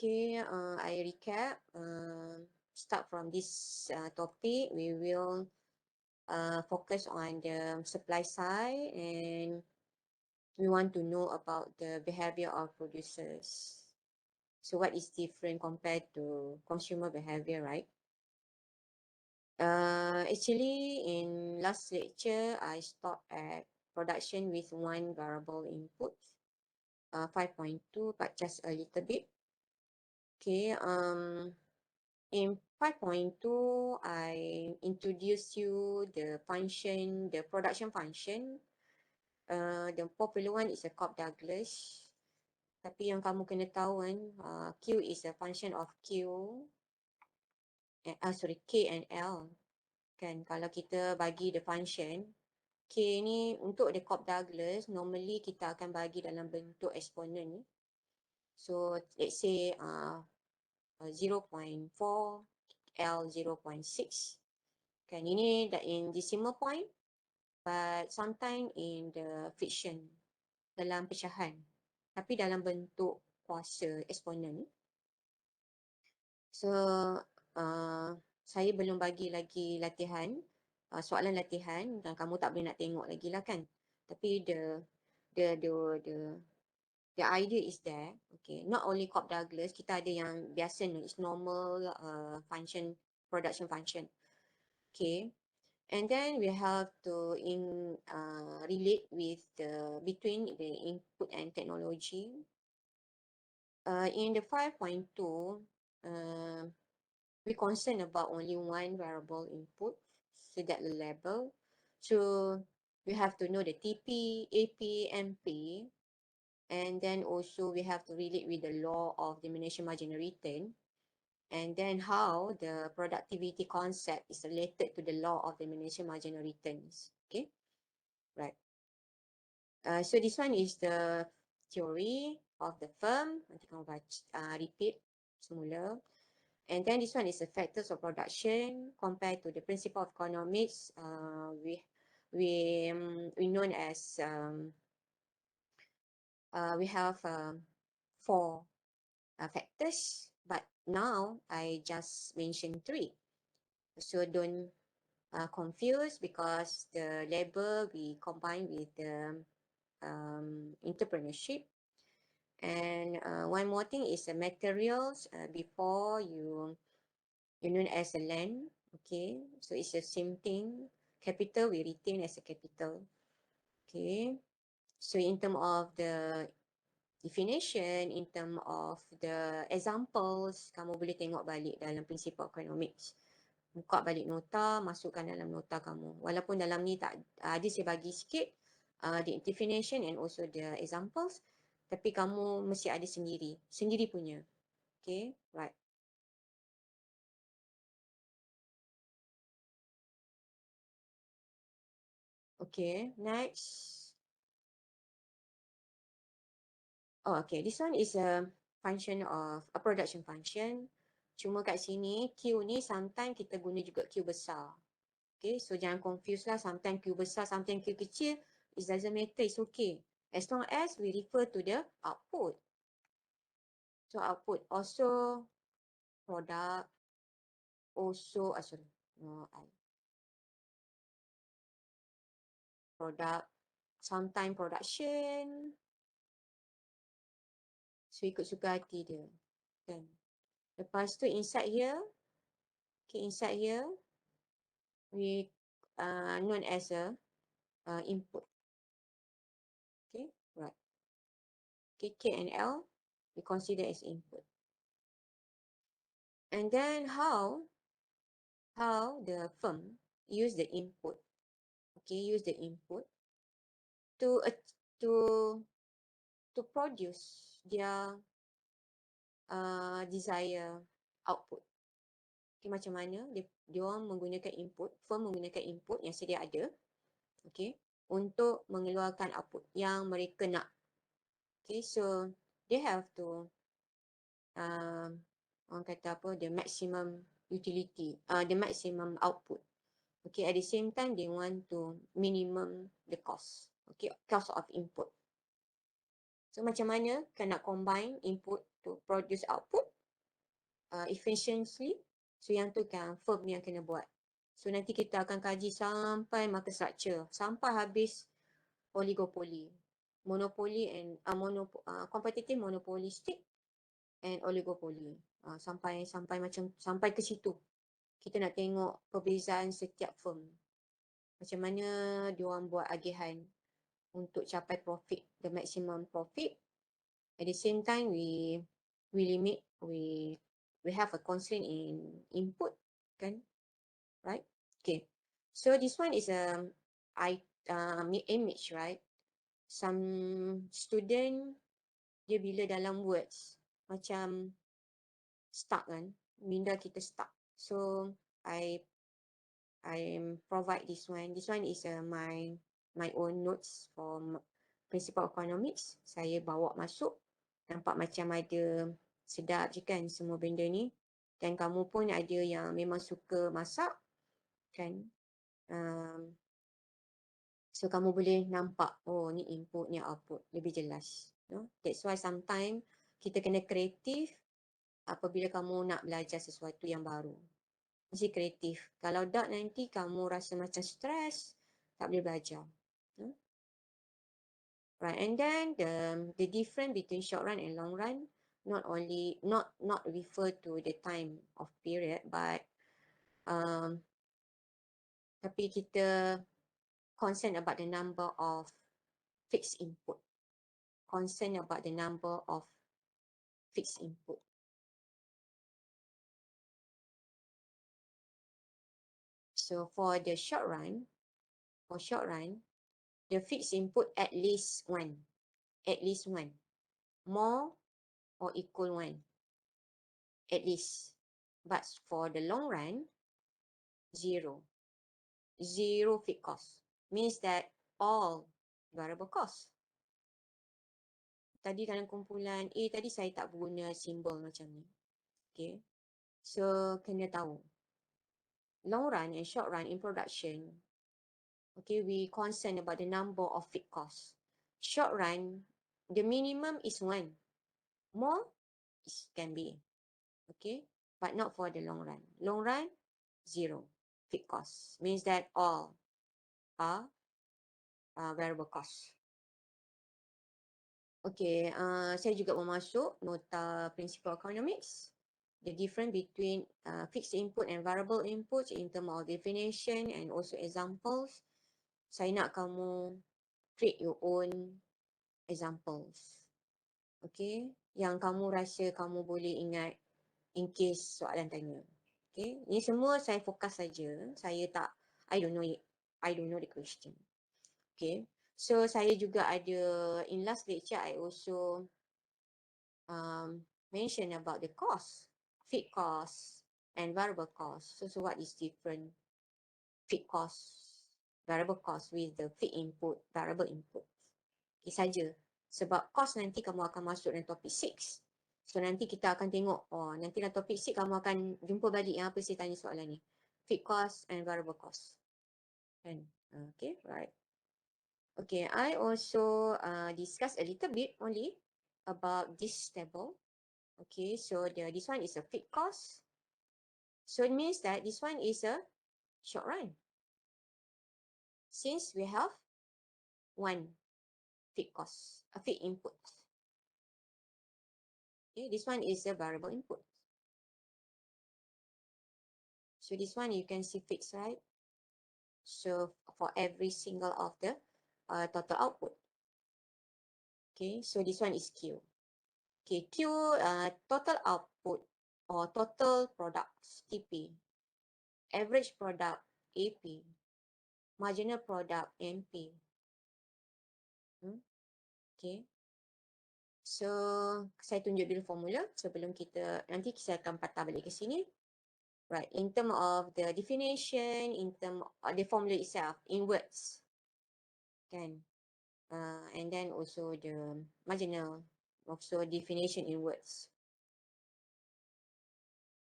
Okay, I recap. Start from this topic. We will focus on the supply side, and we want to know about the behavior of producers. So what is different compared to consumer behavior, right? Actually, in last lecture, I stopped at production with one variable input, 5.2, but just a little bit. Okay, in 5.2, I introduce you the function, the production function. The popular one is a Cobb-Douglas. Tapi yang kamu kena tahu kan, Q is a function of Q, K and L. Kan, kalau kita bagi the function, K ni untuk the Cobb-Douglas, normally kita akan bagi dalam bentuk exponent. So, let's say 0.4, L 0.6. Kan, ini in decimal point, but sometimes in the fraction, dalam pecahan, tapi dalam bentuk kuasa eksponen. So, saya belum bagi lagi latihan, soalan latihan, dan kamu tak boleh nak tengok lagi lah kan. Tapi the idea is there. Okay, not only Cobb-Douglas, kita ada yang biasa, it's normal function, production function. Okay, and then we have to relate with between the input and technology. In the 5.2, we concern about only one variable input, so that the level. So we have to know the TP, AP, MP, and then also we have to relate with the law of diminishing marginal return, and then how the productivity concept is related to the law of diminishing marginal returns. Okay, right. So this one is the theory of the firm. Nanti kamu repeat semula. And then this one is the factors of production compared to the principle of economics. We known as we have 4 factors, but now I just mentioned 3. So don't confuse, because the label we combine with the entrepreneurship. And one more thing is the materials. Before you known as a land. Okay, so it's the same thing. Capital we retain as a capital. Okay, so in terms of the definition, in terms of the examples, kamu boleh tengok balik dalam Principle of Economics. Buka balik nota, masukkan dalam nota kamu. Walaupun dalam ni tak ada, saya bagi sikit the definition and also the examples, tapi kamu mesti ada sendiri punya. Okay, right. Okay, next. Oh, okay. This one is a function of a production function. Cuma kat sini Q ni sometimes kita guna juga Q besar. Okay, so jangan confuse lah. Sometimes Q besar, sometimes Q kecil. It doesn't matter, it's okay. As long as we refer to the output. So output also product, also product, sometimes production. So ikut suka hati dia. Kan? Lepas tu inside here, okay, inside here, we known as a input. Okay, right. Okay, K and L we consider as input. And then how the firm use the input. Okay, use the input to produce their desired output. Okay, macam mana dia orang menggunakan input, firm menggunakan input yang sedia ada, okay, untuk mengeluarkan output yang mereka nak. Okay, so they have to orang kata apa, the maximum utility, the maximum output. Okay, at the same time they want to minimum the cost. Okay, cost of input. So macam mana kan nak combine input to produce output efficiently. So yang tu kan firm yang kena buat. So nanti kita akan kaji sampai market structure, sampai habis oligopoli, monopoly and competitive, monopolistic and oligopoly. Sampai sampai ke situ. Kita nak tengok perbezaan setiap firm. Macam mana diorang buat agihan untuk capai profit, the maximum profit. At the same time, we have a constraint in input, kan? Right? Okay. So this one is a image, right? Some student dia bila dalam words macam stuck kan, minda kita stuck. So I provide this one. This one is my own notes for principle economics. Saya bawa masuk. Nampak macam ada sedap je kan semua benda ni. Dan kamu pun ada yang memang suka masak kan. So kamu boleh nampak, oh ni input, ni output, lebih jelas. No? That's why sometimes kita kena kreatif apabila kamu nak belajar sesuatu yang baru. Mesti kreatif. Kalau tak nanti kamu rasa macam stres, tak boleh belajar. Right, and then the difference between short run and long run not refer to the time of period, but tapi kita concern about the number of fixed input. Concern about the number of fixed input. So for the short run, the fixed input at least one, more or equal one, at least. But for the long run, zero fixed cost, means that all variable cost. Tadi dalam kumpulan A tadi saya tak guna simbol macam ni. Okay, so kena tahu long run and short run in production. Okay, we concern about the number of fixed costs. Short run, the minimum is 1. More can be. Okay, but not for the long run. Long run, 0 fixed costs. Means that all are variable costs. Okay, saya juga mau masuk nota principle economics. The difference between fixed input and variable inputs in terms of definition and also examples. Saya nak kamu create your own examples. Okay, yang kamu rasa kamu boleh ingat in case soalan tanya. Okay, ini semua saya fokus saja. I don't know the question. Okay, so saya juga ada in last lecture I also mention about the cost, fixed cost and variable cost. So what is different fixed cost, variable cost with the fixed input, variable input. Okay saja. Sebab cost nanti kamu akan masuk dalam topik 6. So nanti kita akan tengok, nanti dalam topik 6 kamu akan jumpa balik yang apa saya tanya soalan ni. Fixed cost and variable cost. Okay, right. Okay, I also discuss a little bit only about this table. Okay, so this one is a fixed cost. So it means that this one is a short run. Since we have one fixed cost, a fixed input. Okay, this one is a variable input. So this one you can see fixed, right? So for every single of the total output. Okay, so this one is Q. Okay, Q total output or total products TP, average product AP, marginal product MP. Okay. So saya tunjuk dulu formula sebelum nanti saya akan patah balik ke sini. Right, in terms of the definition, in terms of the formula itself, in words, kan? And then also the marginal, also definition in words.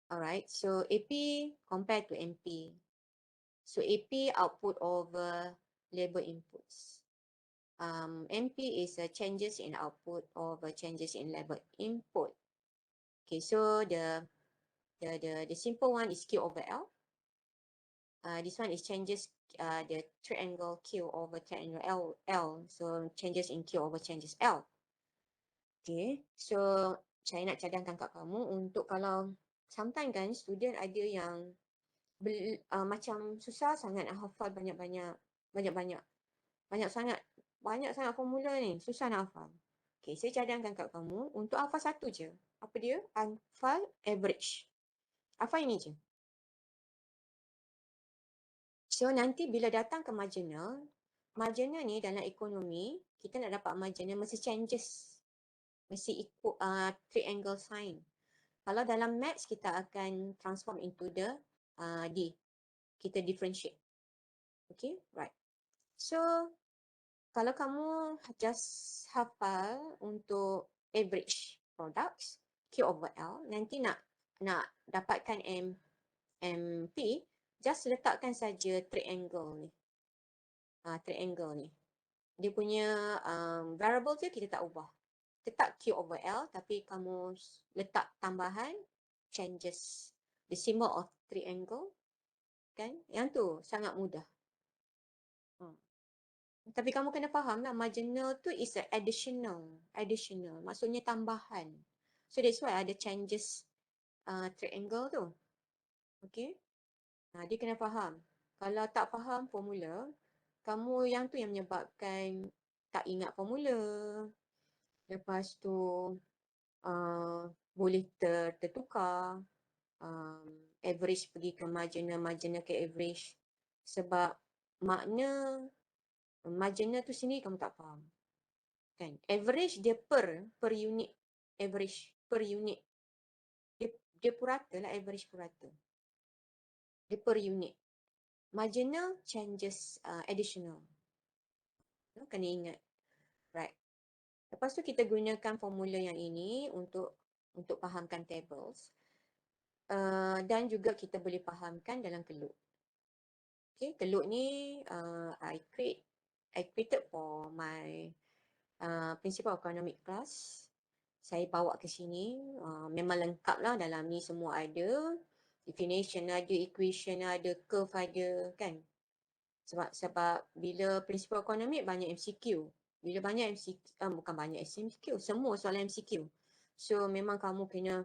Alright, so AP compared to MP. So AP output over labor inputs. MP is changes in output over changes in labor input. Okay, so the simple one is Q over L. This one is changes the triangle Q over triangle L. So changes in Q over changes L. Okay, so saya nak cadangkan kat kamu untuk kalau sometimes kan student ada yang macam susah sangat nak hafal banyak-banyak sangat formula ni, susah nak hafal. Okay, saya cadangkan kat kamu untuk hafal satu je. Apa dia? Hafal average. Hafal ini je. So nanti bila datang ke marginal ni dalam ekonomi, kita nak dapat marginal mesti changes. Mesti ikut triangle sign. Kalau dalam maths, kita akan transform into the D. Kita differentiate. Okay, right. So, kalau kamu just hafal untuk average products, Q over L, nanti nak dapatkan MP, just letakkan saja triangle ni. Triangle ni. Dia punya variable je kita tak ubah. Tetap Q over L, tapi kamu letak tambahan changes the symbol of triangle, kan? Yang tu sangat mudah. Tapi kamu kena faham lah, marginal tu is a additional, maksudnya tambahan. So that's why ada changes triangle tu. Okay? Dia kena faham. Kalau tak faham formula, kamu yang tu yang menyebabkan tak ingat formula. Lepas tu boleh tertukar. Average pergi ke marginal ke average. Sebab makna marginal tu sendiri kamu tak faham. Kan? Average dia per unit. Average per unit. Dia purata lah, average purata. Dia per unit. Marginal changes additional. Kena ingat. Right. Lepas tu kita gunakan formula yang ini untuk fahamkan tables. Dan juga kita boleh fahamkan dalam keluk. Okay, keluk ni I created for my principal economic class. Saya bawa ke sini. Memang lengkap lah, dalam ni semua ada. Definition ada, equation ada, curve ada, kan? Sebab bila principal economic banyak MCQ. Bila banyak MCQ, bukan banyak MCQ, semua soalan MCQ. So memang kamu kena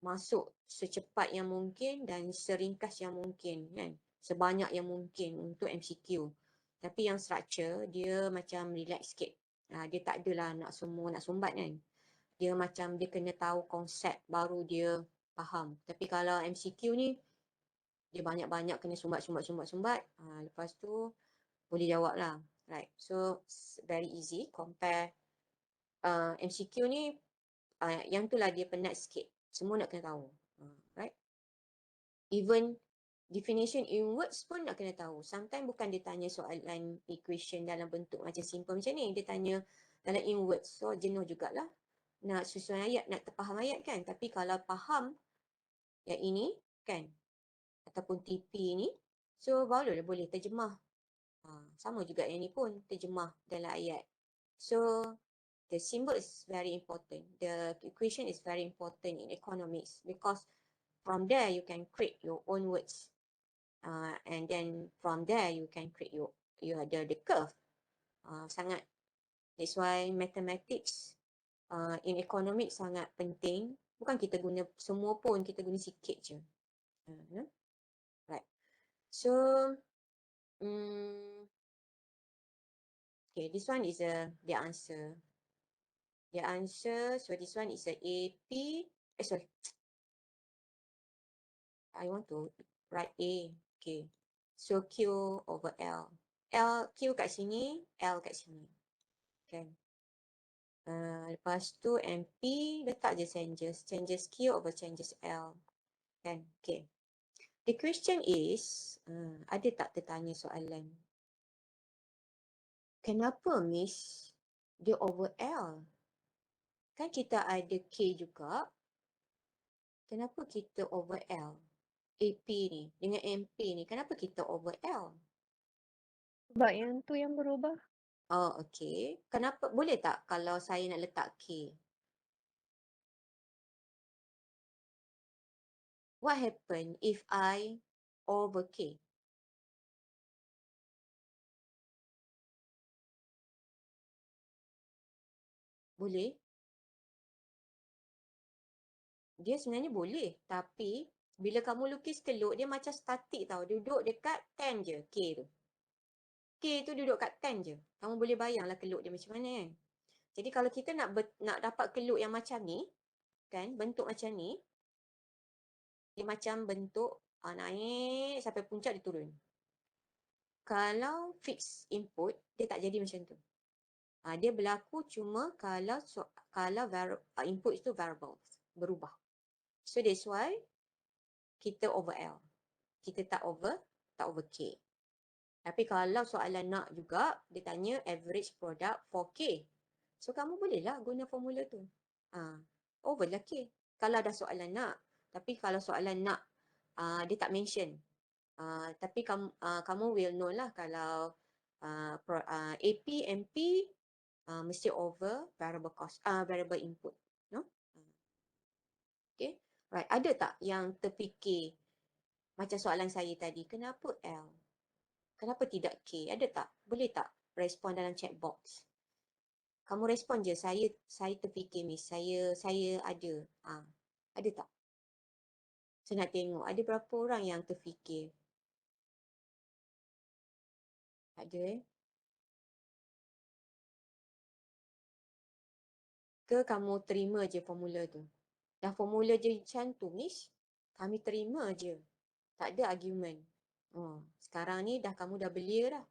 masuk secepat yang mungkin dan seringkas yang mungkin, kan? Sebanyak yang mungkin untuk MCQ. Tapi yang structure dia macam relax sikit. Dia tak adalah nak sumbat, kan? Dia macam dia kena tahu konsep baru dia faham. Tapi kalau MCQ ni dia banyak-banyak kena sumbat. Lepas tu boleh jawab lah. Right. So very easy compare MCQ ni yang tu lah dia penat sikit. Semua nak kena tahu. Right. Even definition in words pun nak kena tahu. Sometimes bukan dia tanya soalan equation dalam bentuk macam simple macam ni. Dia tanya dalam in words. So jenuh jugalah. Nak susun ayat, nak terfaham ayat, kan. Tapi kalau faham yang ini, kan, ataupun TP ni, so barulah boleh terjemah. Sama juga yang ni pun terjemah dalam ayat. So the symbol is very important. The equation is very important in economics because from there you can create your own words. And then from there you can create the curve. Sangat. That's why mathematics in economics sangat penting. Bukan kita guna semua pun, kita guna sikit je. Right. So okay, this one is the answer. The answer, so this one is a AP. Sorry. I want to write A. Okay. So Q over L. Q kat sini, L kat sini. Okay. Lepas tu MP, letak je changes. Changes Q over changes L. Kan? Okay. The question is, ada tak tertanya soalan? Kenapa Miss dia over L? Kan kita ada K juga. Kenapa kita over L? AP ni dengan MP ni, kenapa kita over L? Sebab yang tu yang berubah. Oh, okay. Kenapa? Boleh tak kalau saya nak letak K? What happen if I over K? Boleh? Dia sebenarnya boleh. Tapi bila kamu lukis keluk, dia macam statik tau. Duduk dekat 10 je K tu. K tu duduk kat 10 je. Kamu boleh bayanglah keluk dia macam mana kan. Jadi kalau kita nak dapat keluk yang macam ni, kan, bentuk macam ni, dia macam bentuk naik sampai puncak dia turun. Kalau fix input, dia tak jadi macam tu. Dia berlaku cuma kalau input itu variable, berubah. So that's why kita over L. Kita tak over K. Tapi kalau soalan nak juga, dia tanya average product for K. So kamu bolehlah guna formula tu. Over lah K. Kalau ada soalan nak. Tapi kalau soalan nak, dia tak mention. Tapi kamu will know lah kalau AP, MP mesti over variable cost, variable input. No? Okay. Right. Ada tak yang terfikir macam soalan saya tadi, kenapa L? Kenapa tidak K? Ada tak? Boleh tak respon dalam chat box? Kamu respon je, saya terfikir miss, saya ada. Ada tak? Saya nak tengok ada berapa orang yang terfikir. Ada Ke kamu terima je formula tu? Dah formula je macam tu, miss. Kami terima je. Tak ada argument. Sekarang ni kamu dah belia dah.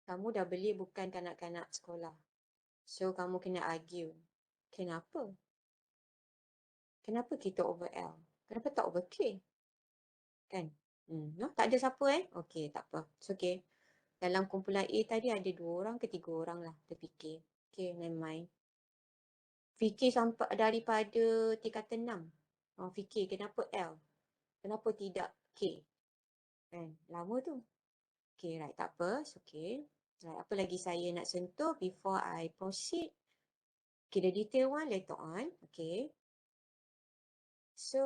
Kamu dah belia bukan kanak-kanak sekolah. So, kamu kena argue. Kenapa? Kenapa kita over L? Kenapa tak over K? Kan? No? Tak ada siapa Okey, tak apa. It's okay. Dalam kumpulan A tadi ada 2 orang ke 3 orang lah terfikir. Okay, never mind. Fikir sampai daripada tingkatan 6. Fikir kenapa L? Kenapa tidak K? Kan? Lama tu. Okay, right. Tak apa. It's okay. Right. Apa lagi saya nak sentuh before I proceed? Okay, the detail one later on. Okay. So,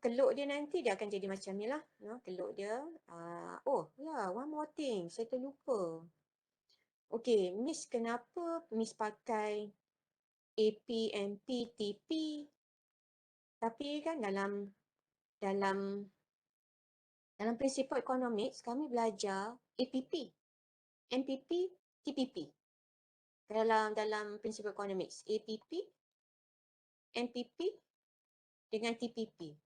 keluk dia nanti dia akan jadi macam ni lah. Keluk dia. One more thing. Saya terlupa. Okay, Miss kenapa Miss pakai AP, MP, TP? Tapi kan dalam prinsipal economics kami belajar APP, MPP, TPP. Dalam prinsipal economics, APP, MPP dengan TPP.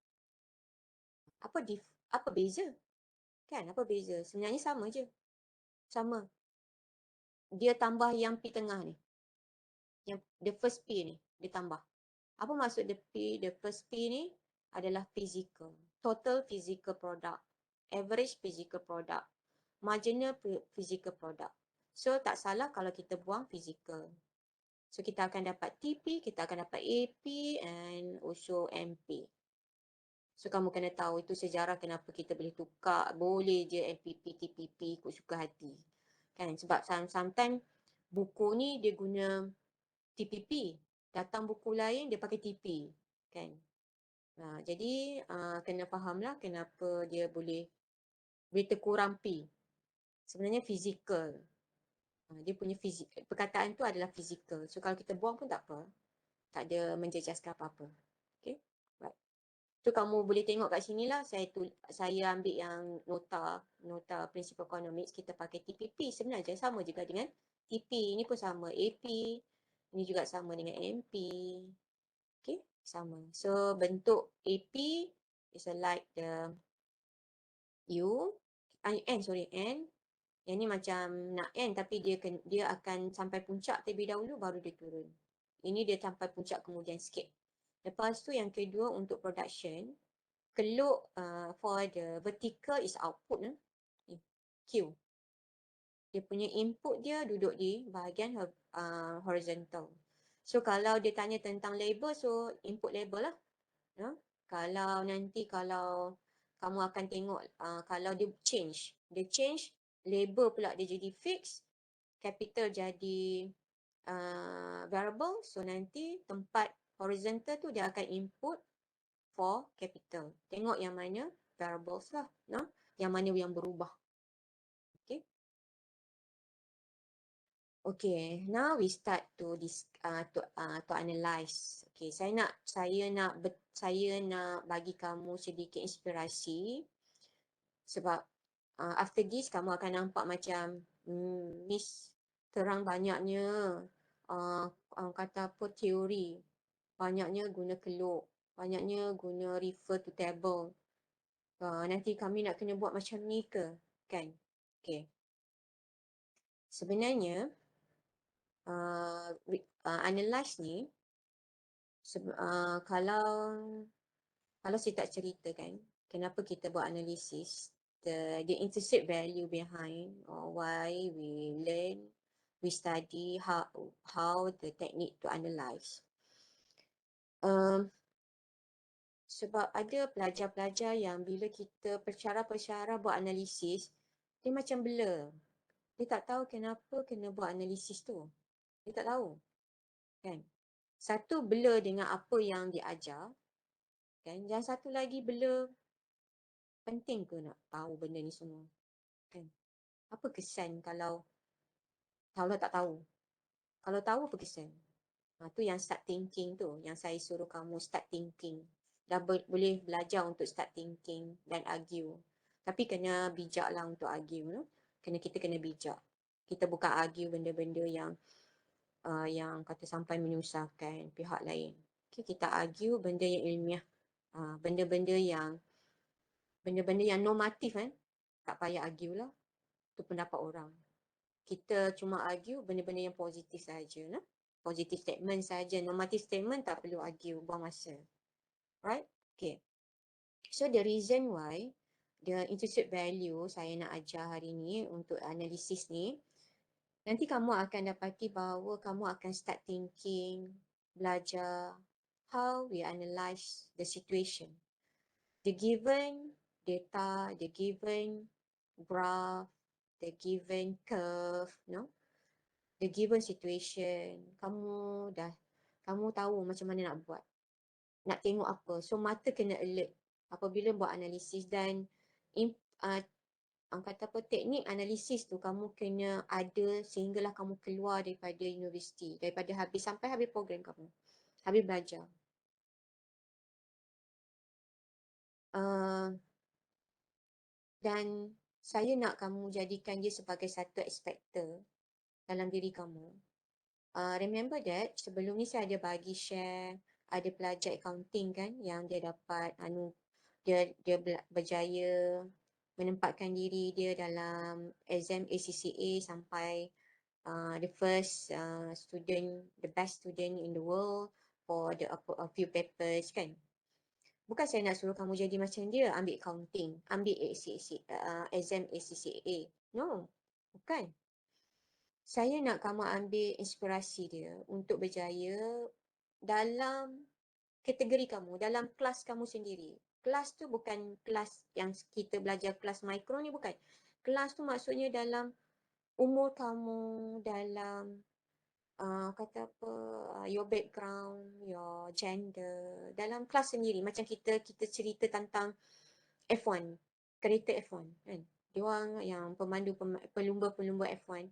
Apa beza? Kan, apa beza? Sebenarnya sama je. Sama. Dia tambah yang P tengah ni. Yang the first P ni, dia tambah. Apa maksud the first P ni? Adalah physical. Total physical product. Average physical product. Marginal physical product. So, tak salah kalau kita buang physical. So, kita akan dapat TP, kita akan dapat AP and also MP. So, kamu kena tahu itu sejarah kenapa kita boleh tukar. Boleh je MPP, TPP ikut suka hati. Kan? Sebab sometimes buku ni dia guna TPP. Datang buku lain dia pakai TP. Kan? Jadi, kena fahamlah kenapa dia boleh terkurang P. Sebenarnya fizikal. Dia punya perkataan tu adalah fizikal. So, kalau kita buang pun tak apa. Tak ada menjejaskan apa-apa. Okay? Right. Tu kamu boleh tengok kat sini lah. Saya ambil yang nota prinsipal economics. Kita pakai TPP. Sebenarnya sama juga dengan TP. Ini pun sama. AP. Ini juga sama dengan MP. Okay? Sama. So, bentuk AP is like the U. N. Yang ni macam nak N tapi dia akan sampai puncak terlebih dahulu baru dia turun. Ini dia sampai puncak kemudian sikit. Lepas tu yang kedua untuk production, keluk for the vertical is output. Q. Dia punya input dia duduk di bahagian horizontal. So kalau dia tanya tentang label, so input label lah. Kalau kamu akan tengok kalau dia change. Label pula dia jadi fix, capital jadi variable. So nanti tempat horizontal tu dia akan input for capital. Tengok yang mana variables lah, no? Yang mana yang berubah. Okay. Okay, now we start to analyze. Okay, saya nak bagi kamu sedikit inspirasi sebab after this kamu akan nampak macam Miss terang banyaknya kata apa teori, banyaknya guna keluk, banyaknya guna refer to table. Nanti kami nak kena buat macam ni ke, kan? Okay. Sebenarnya analyze ni kalau saya tak ceritakan kenapa kita buat analisis, the intrinsic value behind or why we learn, we study how the technique to analyze. Sebab ada pelajar-pelajar yang bila kita percara-percara buat analisis, dia macam blur. Dia tak tahu kenapa kena buat analisis tu. Dia tak tahu. Kan? Satu blur dengan apa yang diajar. Kan? Yang satu lagi blur, penting ke nak tahu benda ni semua? Kan? Apa kesan kalau tak tahu? Kalau tahu apa kesan? Tu yang start thinking tu. Yang saya suruh kamu start thinking. Dah boleh belajar untuk start thinking dan argue. Tapi kena bijak lah untuk argue. No? Kita kena bijak. Kita bukan argue benda-benda yang kata sampai menyusahkan pihak lain. Okay, kita argue benda yang ilmiah. Benda-benda yang normatif kan. Tak payah argue lah. Itu pendapat orang. Kita cuma argue benda-benda yang positif saja. No? Positive statement saja. Normative statement tak perlu argue. Buang masa. Right? Okay. So the reason why the intrinsic value saya nak ajar hari ni untuk analisis ni, nanti kamu akan dapati bahawa kamu akan start thinking, belajar how we analyze the situation. The given data, the given graph, the given curve, no? The given situation, kamu tahu macam mana nak buat. Nak tengok apa. So mata kena alert apabila buat analisis dan kata apa, teknik analisis tu kamu kena ada sehinggalah kamu keluar daripada universiti, sampai habis program kamu, habis belajar. Dan saya nak kamu jadikan dia sebagai satu expector dalam diri kamu. Remember that sebelum ni saya ada bagi share, ada pelajar accounting kan yang dia dapat dia berjaya menempatkan diri dia dalam exam ACCA sampai the first student, the best student in the world for a few papers kan. Bukan saya nak suruh kamu jadi macam dia, ambil accounting, ambil exam ACCA. No, bukan. Saya nak kamu ambil inspirasi dia untuk berjaya dalam kategori kamu, dalam kelas kamu sendiri. Kelas tu bukan kelas yang kita belajar kelas mikro ni, bukan. Kelas tu maksudnya dalam umur kamu, dalam kata apa, your background, your gender, dalam kelas sendiri. Macam kita cerita tentang F1, kereta F1 kan. Diorang yang pelumba-pelumba F1.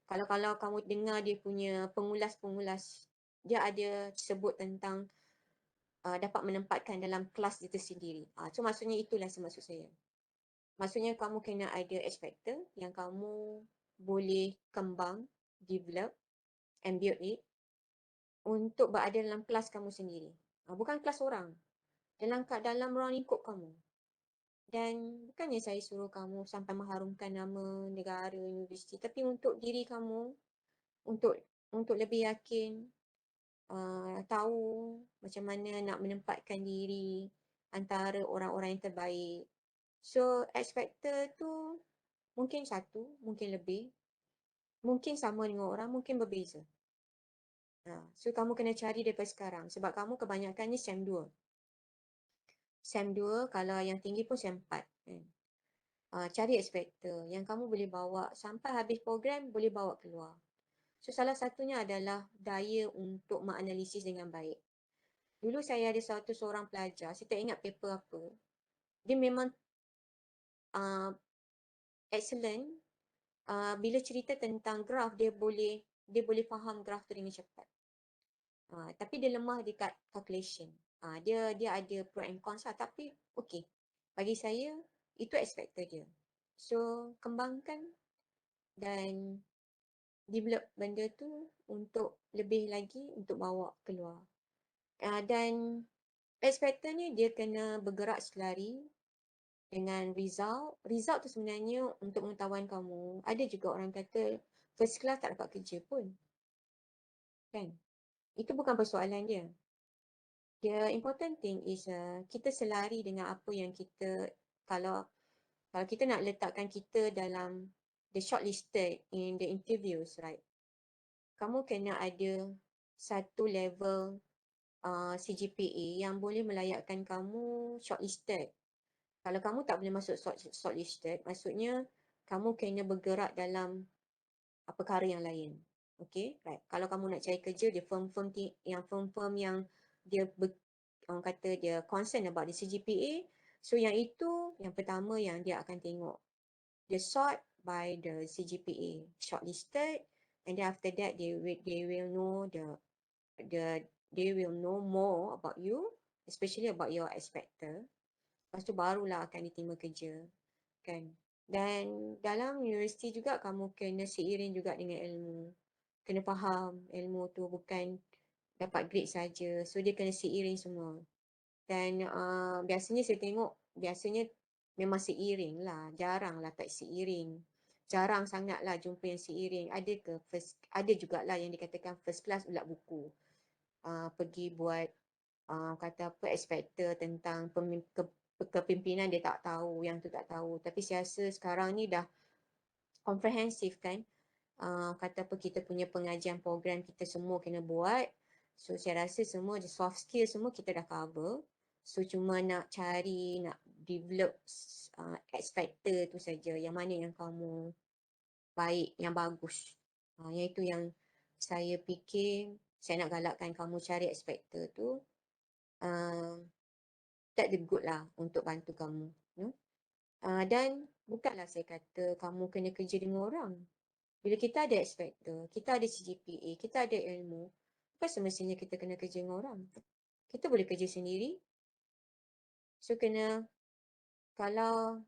Kalau kamu dengar dia punya pengulas-pengulas, dia ada sebut tentang dapat menempatkan dalam kelas itu sendiri. So maksudnya itulah maksud saya. Maksudnya kamu kena ada expector yang kamu boleh kembang, develop and build it untuk berada dalam kelas kamu sendiri. Bukan kelas orang. Dalam ruang lingkup kamu. Dan bukannya saya suruh kamu sampai mengharumkan nama negara, universiti, tapi untuk diri kamu, untuk lebih yakin, tahu macam mana nak menempatkan diri antara orang-orang yang terbaik. So, expector tu mungkin satu, mungkin lebih. Mungkin sama dengan orang, mungkin berbeza. So, kamu kena cari daripada sekarang. Sebab kamu kebanyakan ni SEM 2. SEM 2, kalau yang tinggi pun SEM 4. Cari expector yang kamu boleh bawa sampai habis program, boleh bawa keluar. So, salah satunya adalah daya untuk menganalisis dengan baik. Dulu saya ada seorang pelajar, saya tak ingat paper apa. Dia memang excellent. Bila cerita tentang graf, dia boleh faham graf tu dengan cepat. Tapi dia lemah dekat calculation. Dia ada pro and cons lah, tapi okey. Bagi saya, itu X factor dia. So, kembangkan dan develop benda tu untuk lebih lagi untuk bawa keluar. Dan X factor ni dia kena bergerak selari dengan result. Result tu sebenarnya untuk pengetahuan kamu. Ada juga orang kata first class tak dapat kerja pun. Kan? Itu bukan persoalan dia. The important thing is kita selari dengan apa yang kita, kalau kita nak letakkan kita dalam the shortlisted in the interviews, right? Kamu kena ada satu level CGPA yang boleh melayakkan kamu shortlisted. Kalau kamu tak boleh masuk shortlisted, maksudnya kamu kena bergerak dalam perkara yang lain. Okay, right. Kalau kamu nak cari kerja, dia firm-firm yang dia orang kata dia concern about the CGPA. So yang itu yang pertama yang dia akan tengok. Dia sort by the CGPA, shortlisted, and then after that they will know they will know more about you, especially about your X factor. Lepas tu barulah akan diterima kerja, kan? Dan dalam universiti juga kamu kena seiring juga dengan ilmu. Kena faham ilmu tu bukan dapat grade saja. So dia kena seiring semua. Dan biasanya saya tengok, biasanya memang seiring lah. Jarang lah tak seiring. Jarang sangat lah jumpa yang seiring. Ada jugalah yang dikatakan first class ulat buku. Pergi buat kata apa, X factor tentang kepimpinan dia tak tahu, yang tu tak tahu. Tapi saya rasa sekarang ni dah komprehensif kan. Kata apa, kita punya pengajian program kita semua kena buat. So saya rasa semua soft skill semua kita dah cover. So cuma nak cari, nak develop X factor tu saja. Yang mana yang kamu baik, yang bagus. Yang itu yang saya fikir saya nak galakkan kamu cari X factor tu. That the good lah untuk bantu kamu. Dan bukanlah saya kata kamu kena kerja dengan orang. Bila kita ada X factor, kita ada CGPA, kita ada ilmu, bukan semestinya kita kena kerja dengan orang. Kita boleh kerja sendiri. So kena, kalau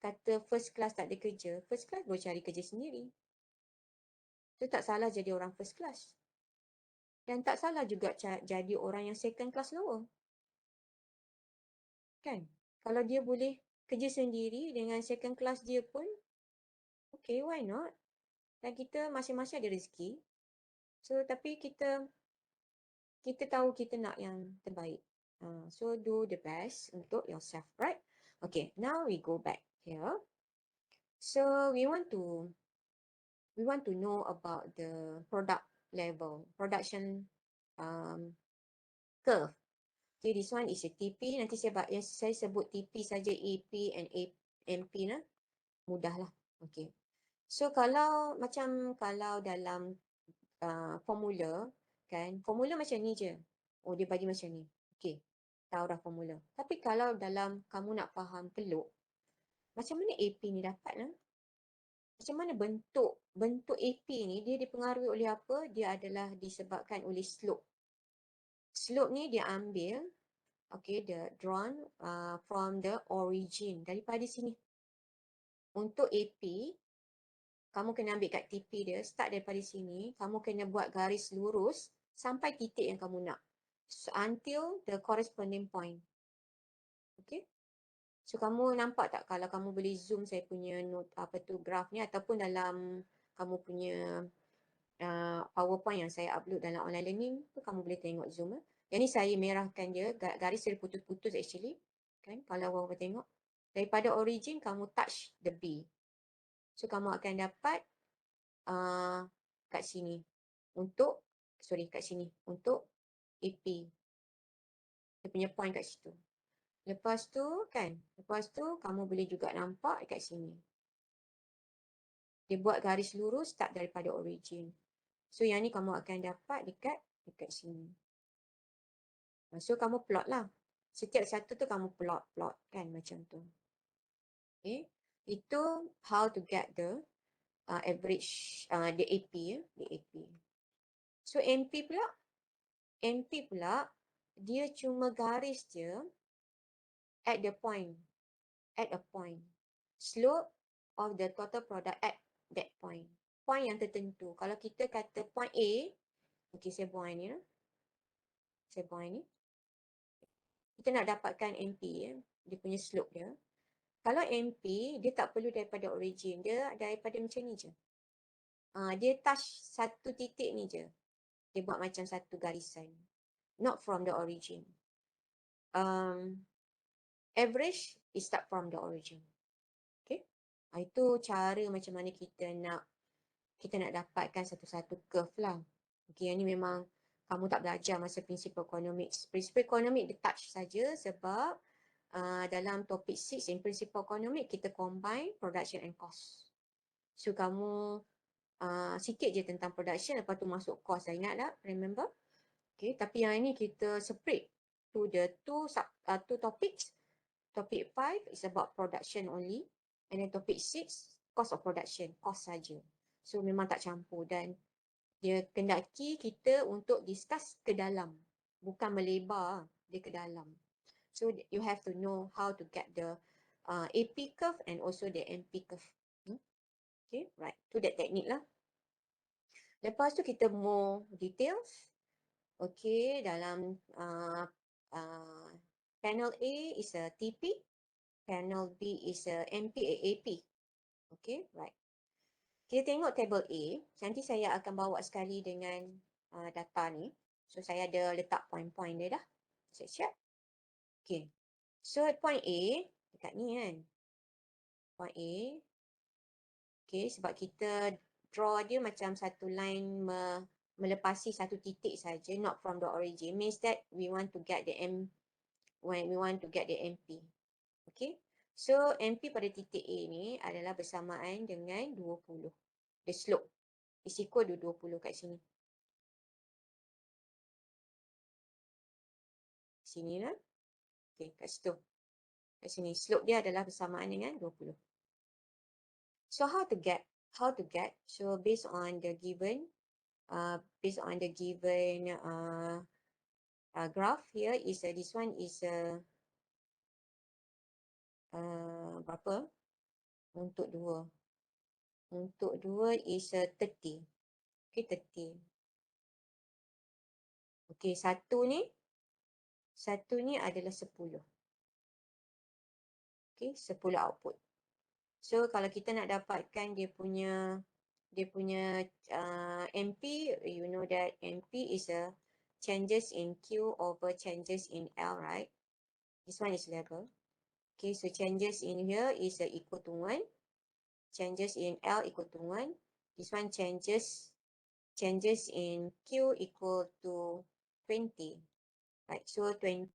kata first class tak ada kerja, first class boleh cari kerja sendiri. So tak salah jadi orang first class. Dan tak salah juga jadi orang yang second class lower. Kan? Kalau dia boleh kerja sendiri dengan second class dia pun, okay, why not? Dan kita masing-masing ada rezeki. So tapi kita tahu kita nak yang terbaik. So do the best untuk yourself, right? Okay, now we go back here. So we want to know about the product level, production curve. Okay, this one is a TP. Nanti saya sebut TP saja, AP and MP lah. Mudah lah. Okay. So kalau dalam formula, kan, formula macam ni je. Oh, dia bagi macam ni. Okay, tahu dah formula. Tapi kalau dalam kamu nak faham peluk, macam mana AP ni dapat lah? Macam mana bentuk AP ni, dia dipengaruhi oleh apa? Dia adalah disebabkan oleh slope. Slope ni dia ambil, okay, dia drawn from the origin, daripada sini. Untuk AP, kamu kena ambil kat TP dia, start daripada sini, kamu kena buat garis lurus sampai titik yang kamu nak. So, until the corresponding point. Okay. So, kamu nampak tak kalau kamu boleh zoom saya punya note, graph ni, ataupun dalam kamu punya PowerPoint yang saya upload dalam online learning tu, kamu boleh tengok zoom. Yang ni saya merahkan dia, garis dia putus-putus actually. Kan, kalau kamu tengok. Daripada origin, kamu touch the B. So, kamu akan dapat kat sini. Kat sini. Untuk AP. Dia punya point kat situ. Lepas tu, kamu boleh juga nampak kat sini. Dia buat garis lurus start daripada origin. So, yang ni kamu akan dapat dekat sini. So kamu plot lah. Setiap satu tu kamu plot kan macam tu. Okay. Itu how to get the average the AP ya, the AP. So MP pula dia cuma garis je at the point, at a point. Slope of the total product at that point. Point yang tertentu. Kalau kita kata point A, okay, saya buang ni lah. Saya buang ni. Kita nak dapatkan MP ya, dia punya slope dia. Kalau MP, dia tak perlu daripada origin, dia daripada macam ni je. Dia touch satu titik ni je. Dia buat macam satu garisan. Not from the origin. Average is start from the origin. Okay. Itu cara macam mana kita nak dapatkan satu-satu curve lah. Okay, yang ni memang kamu tak belajar masa principle economics. Principle economics dia touch saja sebab dalam topik 6 in principle economics kita combine production and cost. So kamu sikit je tentang production, lepas tu masuk cost. Ingat tak? Remember? Okay, tapi yang ini kita separate to the two topics. Topic 5 is about production only. And then topic 6, cost of production. Cost saja. So memang tak campur dan dia kendaki kita untuk discuss ke dalam. Bukan melebar, dia ke dalam. So you have to know how to get the AP curve and also the MP curve. Okay, right. Tu that teknik lah. Lepas tu kita more details. Okay, dalam panel A is a TP. Panel B is a MP AP. Okay, right. Kita tengok table A. Nanti saya akan bawa sekali dengan data ni. So, saya ada letak point-point dia dah. Siap-siap. Okay. So, point A, dekat ni kan. Point A. Okay, sebab kita draw dia macam satu line melepasi satu titik saja, not from the origin. Means that we want to get the MP. Okay. So, MP pada titik A ni adalah bersamaan dengan 20. The slope is equal to 20 kat sini. Sini lah. Okay, kat situ. Kat sini. Slope dia adalah bersamaan dengan 20. So, how to get? So, based on the given graph here is this one is berapa? Untuk 2. Untuk 2 is 30. Okay, 30. Okay, satu ni adalah 10. Okay, 10 output. So, kalau kita nak dapatkan dia punya MP, you know that MP is a changes in Q over changes in L, right? This one is level. Okay, so changes in here is equal to 1. Changes in L equal to 1. This one changes in Q equal to 20. Right, so 20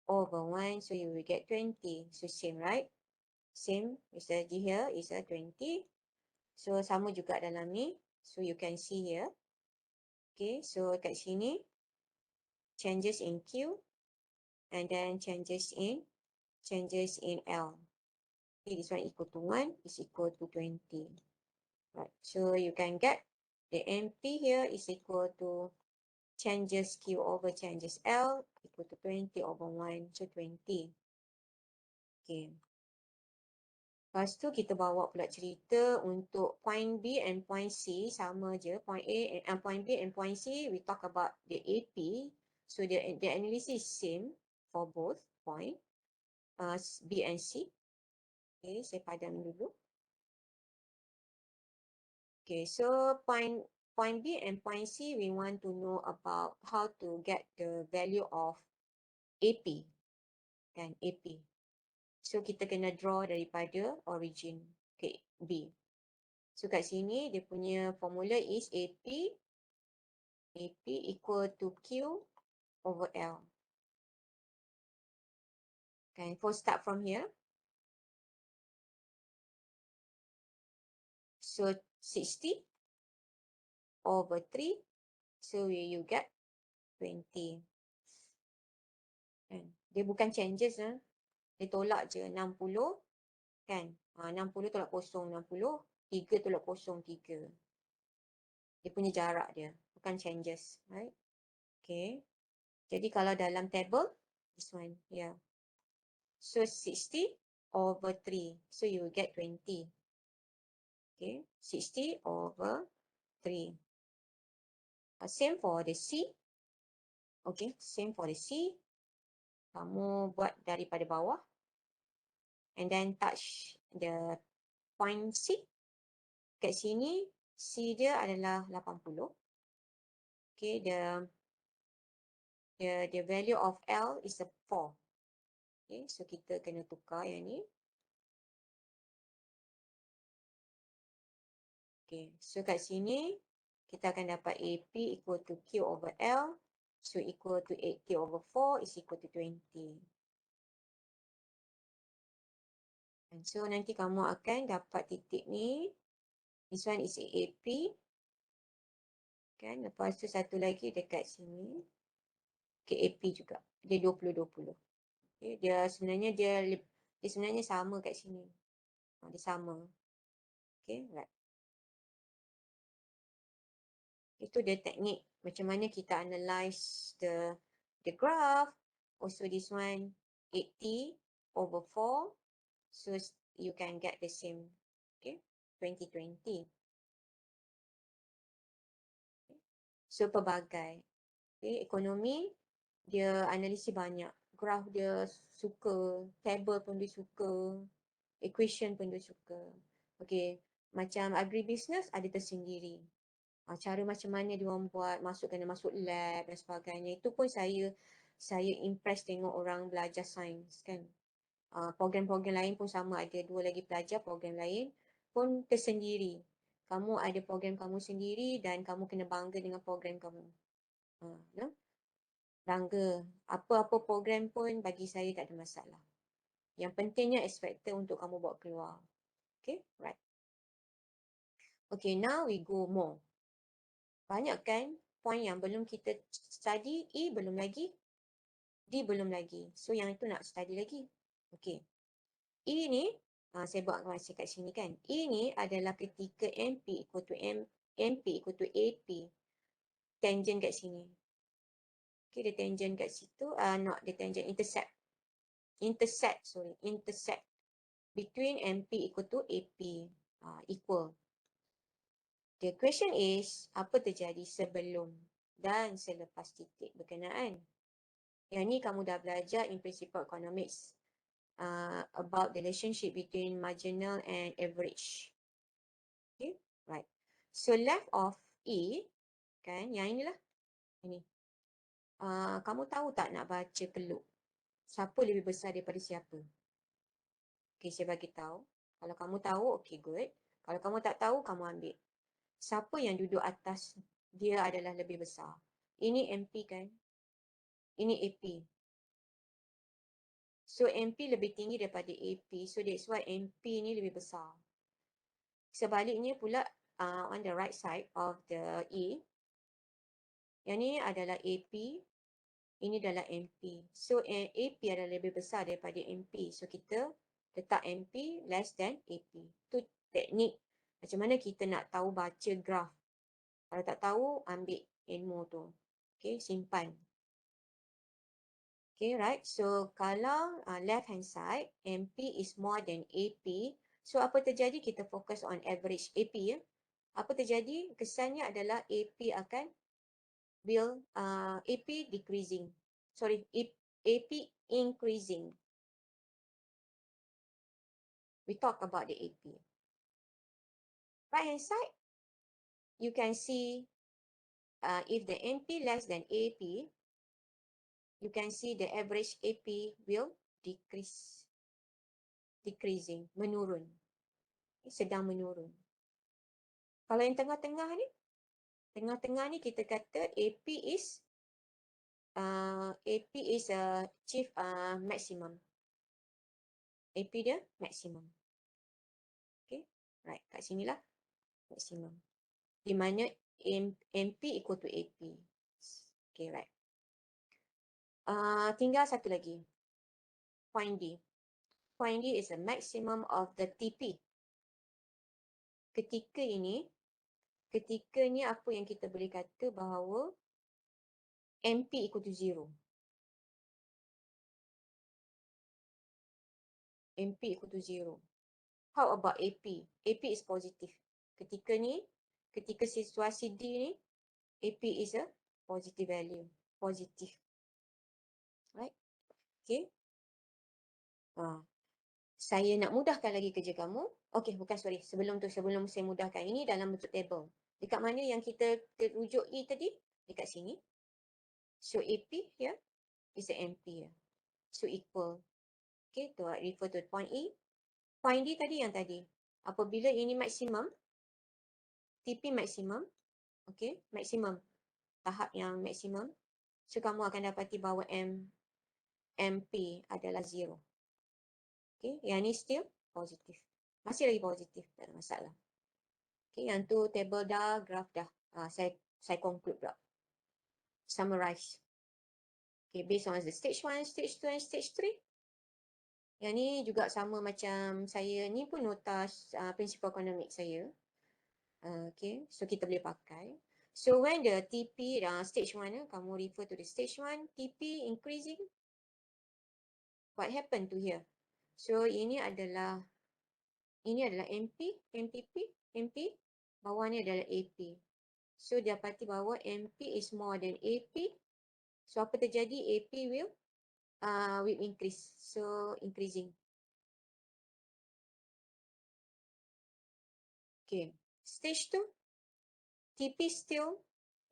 over 1, so you will get 20. So same, right? Same, is here is 20. So sama juga dalam ni. So you can see here. Okay, so kat sini changes in Q and then changes in L. Okay, this one equal to 1 is equal to 20. Right, so you can get the MP here is equal to changes Q over changes L equal to 20 over 1, so 20. Okay. Lepas tu kita bawa pula cerita untuk point B and point C sama je. Point B and point C we talk about the AP. So the analysis is same for both point B and C. Okay, saya padam dulu. Okay, so point B and point C we want to know about how to get the value of AP. Kan, AP. So kita kena draw daripada origin. Okay, B. So kat sini dia punya formula is AP equal to Q over L. Okay, start from here. So 60 over 3. So you get 20. Kan? Dia bukan changes. Dia tolak je 60. Kan? 60 tolak kosong 60. 3 tolak kosong 3. Dia punya jarak dia. Bukan changes. Right? Okay. Jadi kalau dalam table, this one. Yeah. So 60 over 3. So you will get 20. Okay. 60 over 3. Same for the C. Okay. Same for the C. Kamu buat daripada bawah. And then touch the point C. Kat sini, C dia adalah 80. Okay. The value of L is a 4. Okay. So kita kena tukar yang ni. Okay. So kat sini, kita akan dapat AP equal to Q over L. So equal to 8Q over 4 is equal to 20. And so nanti kamu akan dapat titik ni. This one is AP. Kan? Lepas tu satu lagi dekat sini. Okay, AP juga. Dia 20-20. Okay, dia sebenarnya sama kat sini. Dia sama. Okay, right. Itu dia teknik macam mana kita analyze the graph. Also this one 80 over 4. So you can get the same. Okay, 2020. So pelbagai. Okay, ekonomi dia analisis banyak. Graph dia suka, table pun dia suka, equation pun dia suka. Okay, macam agribusiness ada tersendiri. Cara macam mana dia orang buat, kena masuk lab dan sebagainya. Itu pun saya impress tengok orang belajar sains kan. Program-program lain pun sama, ada 2 lagi pelajar program lain pun tersendiri. Kamu ada program kamu sendiri dan kamu kena bangga dengan program kamu. No? Bangga. Apa-apa program pun bagi saya tak ada masalah. Yang pentingnya expected untuk kamu bawa keluar. Okay, right. Okay, now we go more. Banyak kan point yang belum kita study, E belum lagi, D belum lagi. So yang itu nak study lagi. Okay. E ni, saya buat masa kat sini kan. E ni adalah ketika MP equal to MP equal to AP. Tangent kat sini. Okay, the tangent kat situ, not the tangent, intercept. Intercept between MP equal to AP. Equal. The question is, apa terjadi sebelum dan selepas titik berkenaan? Yang ni kamu dah belajar in Principle Economics about the relationship between marginal and average. Okay, right. So left of E, kan, yang inilah. Ini. Kamu tahu tak nak baca keluk? Siapa lebih besar daripada siapa? Okay, saya bagi tahu. Kalau kamu tahu, okay, good. Kalau kamu tak tahu, kamu ambil. Siapa yang duduk atas dia adalah lebih besar? Ini MP kan? Ini AP. So MP lebih tinggi daripada AP. So that's why MP ni lebih besar. Sebaliknya pula on the right side of the E. Yang ni adalah AP. Ini adalah MP. So AP adalah lebih besar daripada MP. So kita letak MP less than AP. Itu teknik macam mana kita nak tahu baca graph. Kalau tak tahu, ambil ilmu tu. Okay, simpan. Okay, right. So kalau left hand side, MP is more than AP. So apa terjadi? Kita fokus on average AP ya. Apa terjadi? Kesannya adalah AP akan AP decreasing. Sorry, AP increasing. We talk about the AP. Right hand side, you can see if the MP less than AP, you can see the average AP will decreasing, menurun. Sedang menurun. Kalau yang tengah-tengah ni kita kata AP is chief maximum. AP dia maximum. Okay, right, kat sinilah maximum. Di mana MP equal to AP. Okay, right. Tinggal satu lagi. Point D. Point D is the maximum of the TP. Ketika ni apa yang kita boleh kata bahawa MP equal to 0. MP equal to 0. How about AP? AP is positive. Ketika situasi D ni, AP is a positive value. Positive. Right? Okay. Saya nak mudahkan lagi kerja kamu. Okay, bukan sorry. Sebelum saya mudahkan. Ini dalam bentuk table. Dekat mana yang kita terujuk tadi? Dekat sini. So, AP here is a MP here. So, equal. Okay, to refer to point E. Point D tadi yang tadi. Apabila ini maksimum, TP maksimum. Okay, maksimum. Tahap yang maksimum. So, kamu akan dapati bahawa MP adalah 0. Okay, yang ni still positif. Masih lagi positif, tak ada masalah. Okay, yang tu table dah, graph dah. Saya conclude pula. Summarize. Okay, based on the stage 1, stage 2 and stage 3. Yang ni juga sama macam saya, ni pun notas principle economic saya. Okay, so kita boleh pakai. So when the TP stage 1, kamu refer to the stage 1, TP increasing. What happened to here? So ini adalah MP, MPP, MP. Bawah ni adalah AP. So dapati bahawa MP is more than AP. So apa terjadi? AP will increase. So increasing. Okay. Stage 2. TP still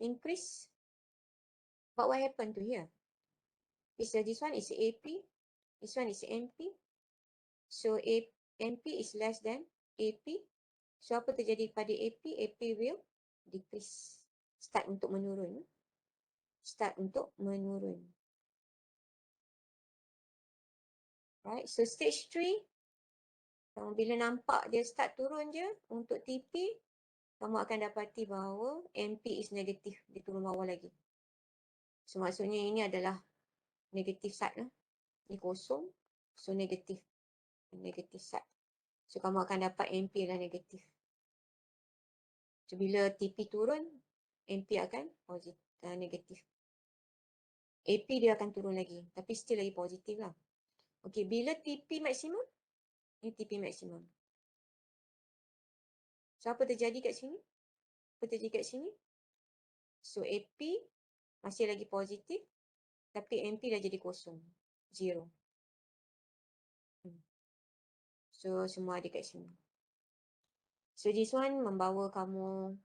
increase. But what happened to here? This one is AP. This one is MP. So MP is less than AP. So apa terjadi pada AP? AP will decrease. Start untuk menurun. Start untuk menurun. Right. So stage 3. Bila nampak dia start turun je untuk TP, kamu akan dapati bahawa MP is negatif. Dia turun bawah lagi. So maksudnya ini adalah negatif side lah. Ini kosong. So negatif. Negatif side. So kamu akan dapat MP adalah negatif. So bila TP turun, MP akan positif, negatif. AP dia akan turun lagi. Tapi still lagi positif lah. Okay, bila TP maksimum, ini TP maksimum. So apa terjadi kat sini? Apa terjadi kat sini? So AP masih lagi positif. Tapi MP dah jadi kosong. 0. So semua ada kat sini. So this one membawa kamu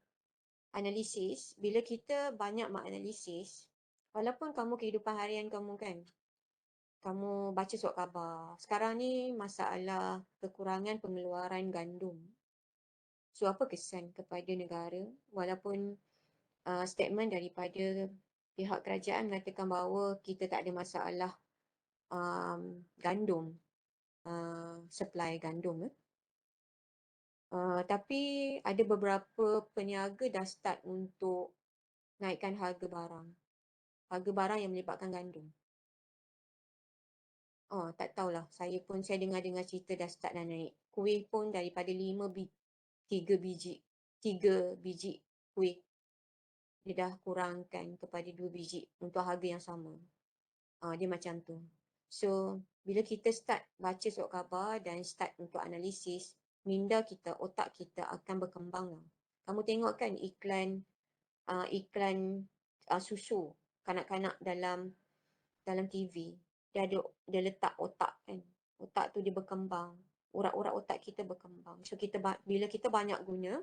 analisis. Bila kita banyak menganalisis, walaupun kamu kehidupan harian kamu kan, kamu baca surat khabar. Sekarang ni masalah kekurangan pengeluaran gandum. So apa kesan kepada negara? Walaupun statement daripada pihak kerajaan mengatakan bahawa kita tak ada masalah gandum, supply gandum. Tapi ada beberapa peniaga dah start untuk naikkan harga barang. Harga barang yang melibatkan gandum. Oh, tak tahulah. Saya dengar-dengar cerita dah start dah naik. Kuih pun daripada 3 biji kuih. Dia dah kurangkan kepada 2 biji untuk harga yang sama. Dia macam tu. So, bila kita start baca surat khabar dan start untuk analisis, minda kita, otak kita akan berkembang. Kamu tengok kan iklan susu kanak-kanak dalam TV. Dia letak otak kan. Otak tu dia berkembang. Urat-urat otak kita berkembang. So bila kita banyak guna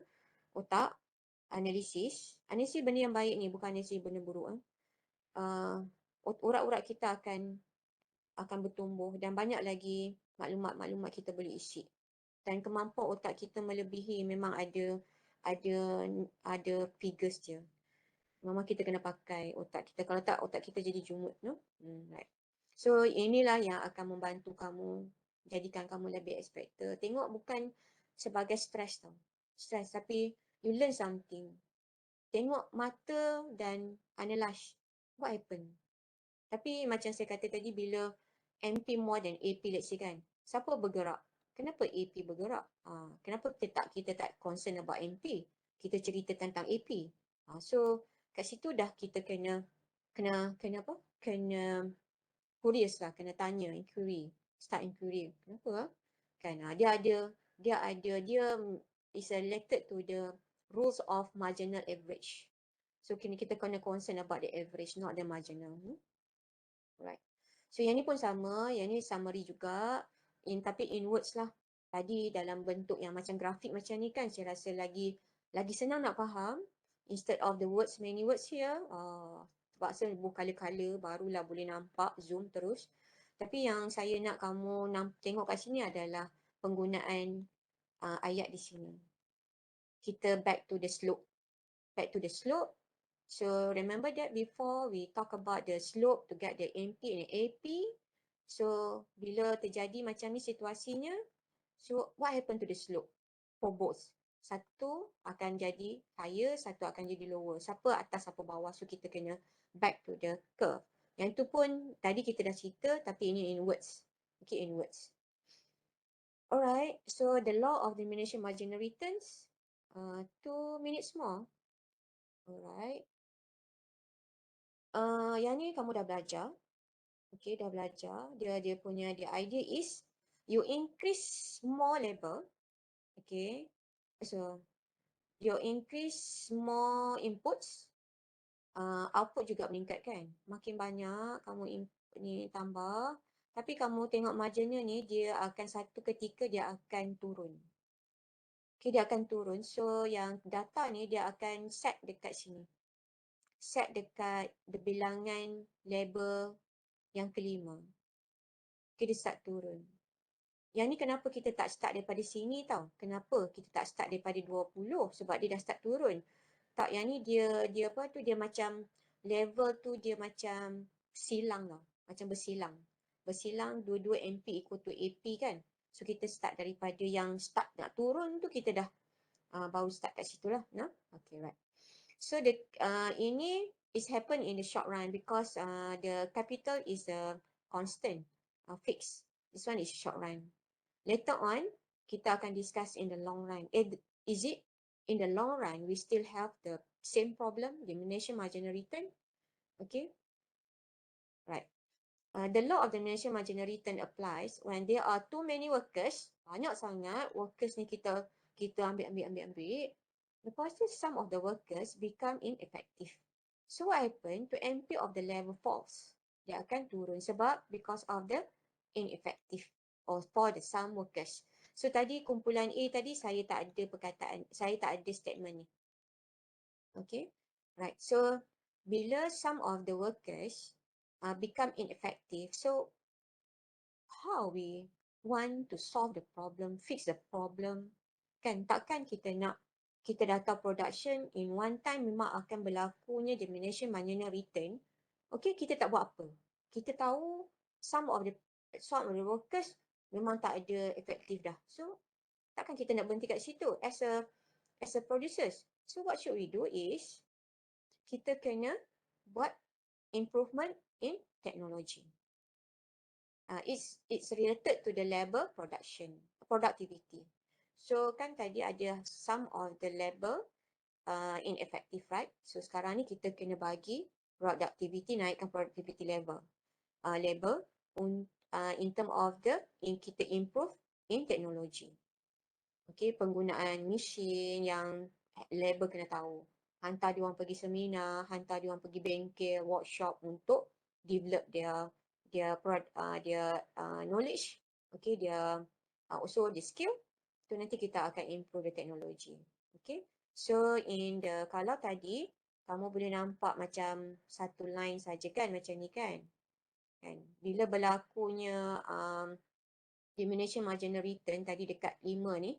otak, analisis benda yang baik ni, bukan analisis benda buruk. Urat-urat kita akan bertumbuh dan banyak lagi maklumat-maklumat kita boleh isi. Dan kemampuan otak kita melebihi memang ada figures dia. Memang kita kena pakai otak kita. Kalau tak, otak kita jadi jumut. No? Right. So, inilah yang akan membantu kamu, jadikan kamu lebih expector. Tengok bukan sebagai stress tau. Stress, tapi you learn something. Tengok mata dan analyze. What happened? Tapi macam saya kata tadi, bila MP more than AP, let's say kan, siapa bergerak? Kenapa AP bergerak? Kenapa kita tak concern about MP? Kita cerita tentang AP. So kat situ dah kita kena apa? Kena curious lah, kena tanya, inquiry, start inquiry. Kenapa? Kan dia is related to the rules of marginal average. So kita kena concern about the average, not the marginal. Right. So yang ni pun sama, yang ni summary juga, tapi in words lah. Tadi dalam bentuk yang macam grafik macam ni kan, saya rasa lagi senang nak faham. Instead of the words, many words here, terpaksa color-color, barulah boleh nampak, zoom terus. Tapi yang saya nak kamu tengok kat sini adalah penggunaan ayat di sini. Kita back to the slope. Back to the slope. So remember that before we talk about the slope to get the MP and AP. So bila terjadi macam ni situasinya, so what happen to the slope for both? Satu akan jadi higher, satu akan jadi lower. Siapa atas, siapa bawah. So kita kena back to the curve. Yang tu pun tadi kita dah cerita, tapi ini in words. Okay, in words. Alright, so the law of diminishing marginal returns. 2 minutes more. Alright. Yang ni kamu dah belajar. Okay, dah belajar. Dia punya idea is you increase more level. Okay. So you increase more inputs. Output juga meningkat kan. Makin banyak kamu ni tambah. Tapi kamu tengok marginnya ni, dia akan satu ketika dia akan turun. Okay, dia akan turun. So yang data ni dia akan set dekat sini. Set dekat bilangan label yang kelima. Okay, dia start turun. Yang ni kenapa kita tak start daripada sini tau. Kenapa kita tak start daripada 20? Sebab dia dah start turun. Tak, yang ni dia apa tu, dia macam level tu dia macam silang tau. Macam bersilang. Bersilang dua-dua MP equal to AP kan. So kita start daripada yang start nak turun tu, kita dah baru start kat situ lah. No? Okay, right. So ini is happen in the short run because the capital is a constant, fixed. This one is short run. Later on, kita akan discuss in the long run. Is it in the long run, we still have the same problem, diminishing marginal return? Okay. Right. The law of diminishing marginal return applies when there are too many workers. Banyak sangat workers ni kita ambil. Lepas tu some of the workers become ineffective. So what happen to MP of the level falls? Dia akan turun sebab because of the ineffective or for the some workers. So tadi kumpulan A tadi saya tak ada perkataan, saya tak ada statement ni. Okay. Right. So bila some of the workers become ineffective, so how we want to solve the problem, fix the problem? Kan takkan kita nak, kita data production in one time memang akan berlakunya diminishing marginal return. Okay, kita tak buat apa. Kita tahu some of the workers memang tak ada efektif dah. So takkan kita nak berhenti kat situ as a producers. So what should we do is kita kena buat improvement in technology. It's related to the labor productivity. So kan tadi ada some of the labor ineffective, right? So sekarang ni kita kena bagi productivity, naikkan productivity level. In term of kita improve in technology. Okay, penggunaan mesin yang labor kena tahu. Hantar dia orang pergi seminar, hantar dia orang pergi bengkel, workshop untuk develop their knowledge. Okay, also the skill. Tu nanti kita akan improve the technology. Okay, so kalau tadi kamu boleh nampak macam satu line saja kan, macam ni kan. Bila berlakunya diminishing marginal return tadi dekat 5 ni,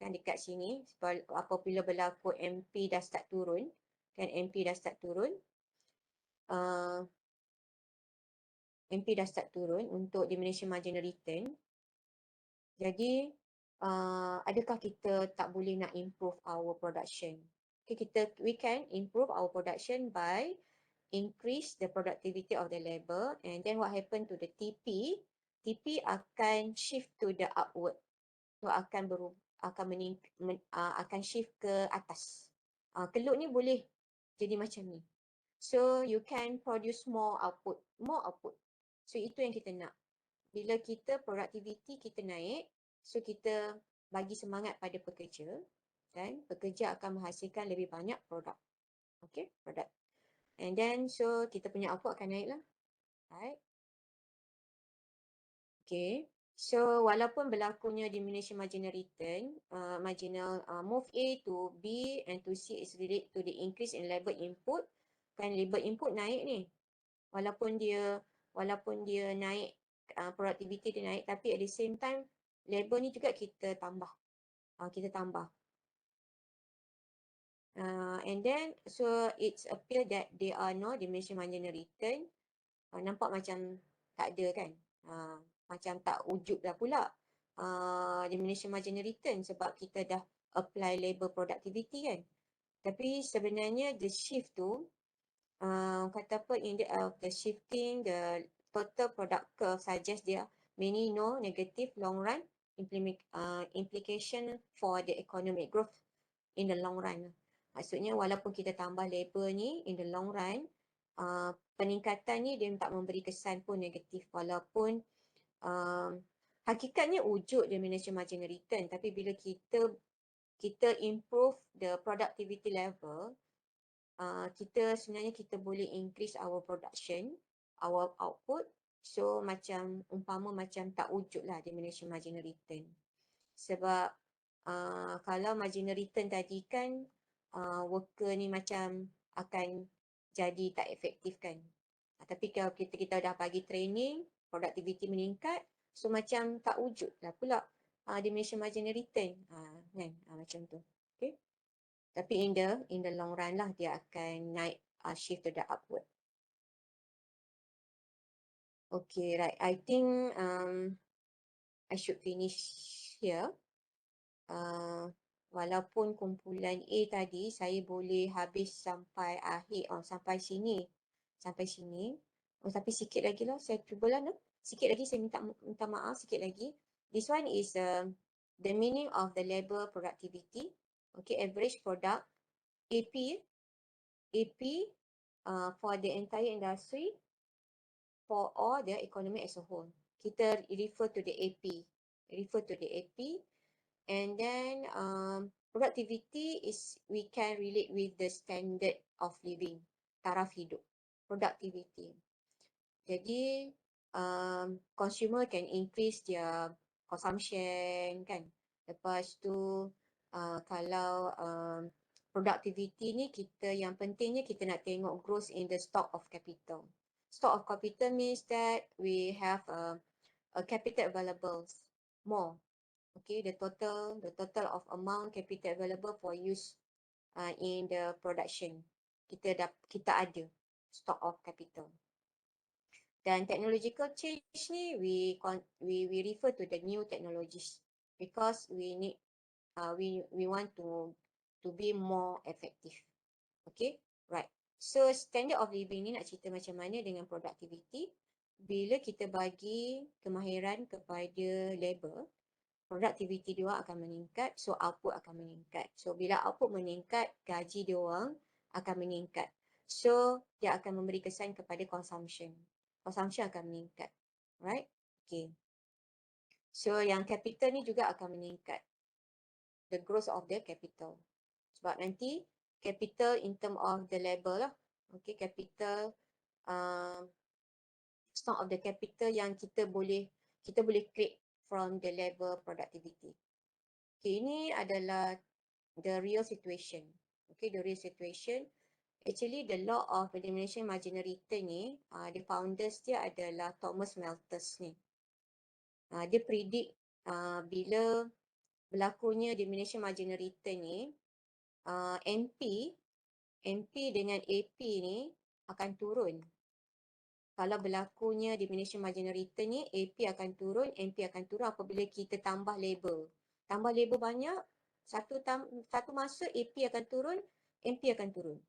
kan dekat sini, apabila berlaku MP dah start turun, kan MP dah start turun, MP dah start turun untuk diminishing marginal return. Jadi, adakah kita tak boleh nak improve our production? Okay, we can improve our production by increase the productivity of the labor, and then what happen to the TP? TP akan shift to the upward. So akan akan shift ke atas. Kelut ni boleh jadi macam ni. So you can produce more output. So itu yang kita nak. Bila kita productivity kita naik, so kita bagi semangat pada pekerja, dan pekerja akan menghasilkan lebih banyak produk. Okay, produk. And then so kita punya output akan naik lah. Right. Okay. So walaupun berlakunya diminution marginal return, move A to B and to C is related to the increase in labor input. Kan labor input naik ni. Walaupun dia naik, productivity dia naik, tapi at the same time labor ni juga kita tambah. And then so it's appear that there are no diminution marginal return. Nampak macam tak ada kan, macam tak wujud dah pula diminution marginal return sebab kita dah apply labor productivity kan. Tapi sebenarnya the shift tu kata apa, in the shifting the total product curve suggest there many no negative long run implication for the economic growth in the long run. Maksudnya walaupun kita tambah labor ni in the long run, peningkatan ni dia tak memberi kesan pun negatif, walaupun hakikatnya wujud diminution marginal return, tapi bila kita improve the productivity level, kita boleh increase our production, our output. So macam umpama macam tak wujud lah diminution marginal return. Sebab kalau marginal return tadi kan worker ni macam akan jadi tak efektif kan. Tapi kalau kita dah bagi training, productivity meningkat, so macam tak wujud lah pula diminution marginal return, kan, macam tu. Okay. Tapi in the long run lah dia akan naik, shift to the upward. Okay, right. I think I should finish here. Walaupun kumpulan A tadi saya boleh habis sampai akhir, sampai sini. Tapi sikit lagi lah, saya cubalah no. Sikit lagi saya minta maaf sikit lagi. This one is the meaning of the labor productivity. Okay, average product AP for the entire industry for all the economy as a whole. Kita refer to the AP. And then productivity is we can relate with the standard of living, taraf hidup, productivity. Jadi consumer can increase their consumption kan. Lepas tu kalau productivity ni yang pentingnya kita nak tengok growth in the stock of capital. Stock of capital means that we have a capital available more. Okay, the total of amount capital available for use in the production. Kita ada stock of capital. Dan technological change ni we refer to the new technologies because we need we want to be more effective. Okay, right. So standard of living ni nak cerita macam mana dengan productivity. Bila kita bagi kemahiran kepada labor, productivity dia akan meningkat, so output akan meningkat. So bila output meningkat, gaji dia orang akan meningkat. So dia akan memberi kesan kepada consumption. Consumption akan meningkat. Right? Okay. So yang capital ni juga akan meningkat. The growth of the capital. Sebab nanti capital in term of the labor lah. Okay, capital stock of the capital yang kita boleh create from the labor productivity. Okay, ini adalah the real situation. Okay, the real situation. Actually, the law of diminution marginal return ni, the founders dia adalah Thomas Malthus ni. Dia predict bila berlakunya diminution marginal return ni, NP dengan AP ni akan turun. Kalau berlakunya diminution marginal return ni, AP akan turun, NP akan turun apabila kita tambah labor. Tambah labor banyak, satu masa AP akan turun, NP akan turun.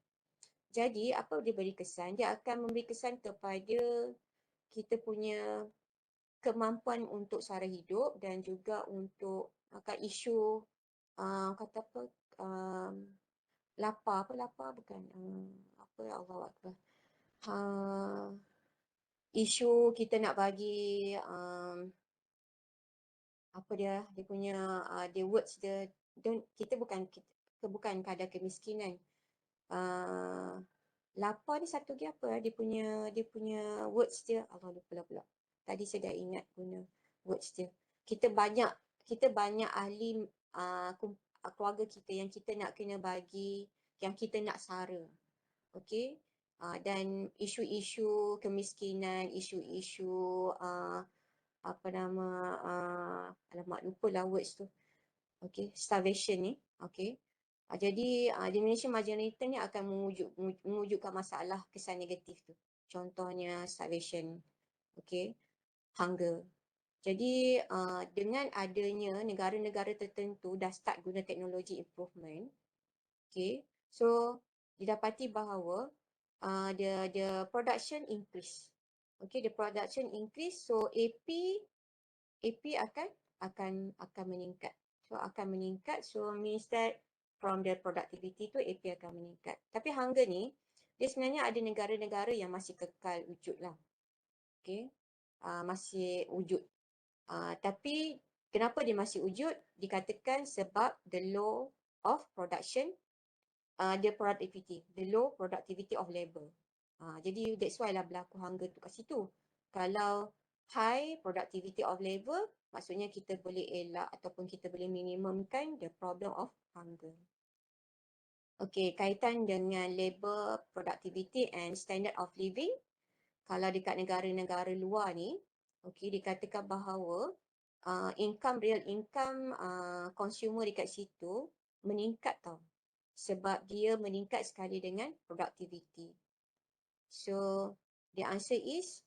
Jadi apa dia beri kesan? Dia akan memberi kesan kepada kita punya kemampuan untuk sara hidup dan juga untuk akan isu kata apa lapar bukan apa ya Allah Akbar. Isu kita nak bagi apa dia punya dia words dia kita bukan kadar kemiskinan. Lapar ni satu lagi apa dia punya words dia Allah lupa pula. Tadi saya dah ingat guna words dia. Kita banyak ahli keluarga kita yang kita nak kena bagi, yang kita nak sara. Okey. Dan isu-isu kemiskinan, isu-isu apa nama alamak lupalah words tu. Okey, starvation ni. Okey. Jadi diminution marginal return ni akan mewujudkan masalah kesan negatif tu. Contohnya starvation. Okey. Hunger. Jadi dengan adanya negara-negara tertentu dah start guna teknologi improvement. Okey. So didapati bahawa the production increase. Okay, the production increase, so AP akan meningkat. So akan meningkat, so means that from the productivity tu AP akan meningkat. Tapi hunger ni, dia sebenarnya ada negara-negara yang masih kekal wujud lah. Okay, masih wujud. Tapi kenapa dia masih wujud? Dikatakan sebab the law of production, the productivity, the low productivity of labour. Jadi that's why lah berlaku hunger tu kat situ. Kalau high productivity of labour, maksudnya kita boleh elak ataupun kita boleh minimumkan the problem of hunger. Okey, kaitan dengan labour productivity and standard of living. Kalau dekat negara-negara luar ni, okey, dikatakan bahawa real income consumer dekat situ meningkat tau. Sebab dia meningkat sekali dengan productivity. So the answer is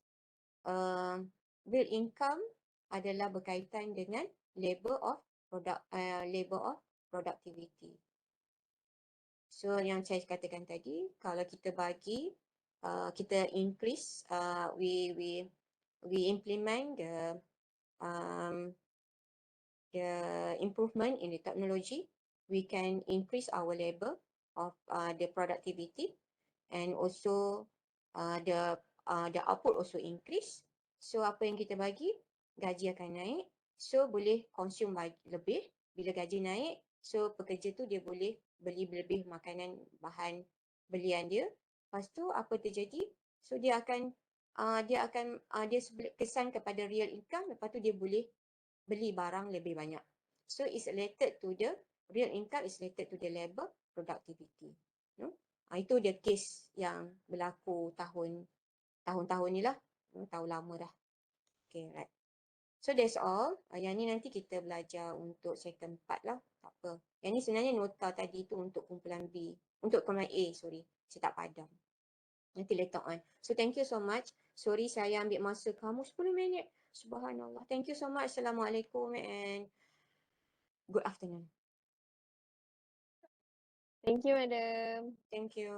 real income adalah berkaitan dengan labor of productivity. So yang saya katakan tadi, kalau kita bagi kita increase we implement the improvement in the technology, we can increase our labor of the productivity, and also the output also increase. So apa yang kita bagi, gaji akan naik. So boleh consume lebih. Bila gaji naik, so pekerja tu dia boleh beli lebih makanan, bahan belian dia. Lepas tu apa terjadi? So dia akan dia kesan kepada real income, lepas tu dia boleh beli barang lebih banyak. So it's related to the real income is related to the labor productivity. No? Itu dia case yang berlaku tahun-tahun ni lah. Tahun lama dah. Okay, right. So that's all. Yang ni nanti kita belajar untuk second part lah. Tak apa. Yang ni sebenarnya nota tadi tu untuk kumpulan B. Untuk kumpulan A, sorry. Saya tak padam. Nanti later on. So thank you so much. Sorry saya ambil masa kamu 10 minit. Subhanallah. Thank you so much. Assalamualaikum and good afternoon. Thank you, Madam. Thank you.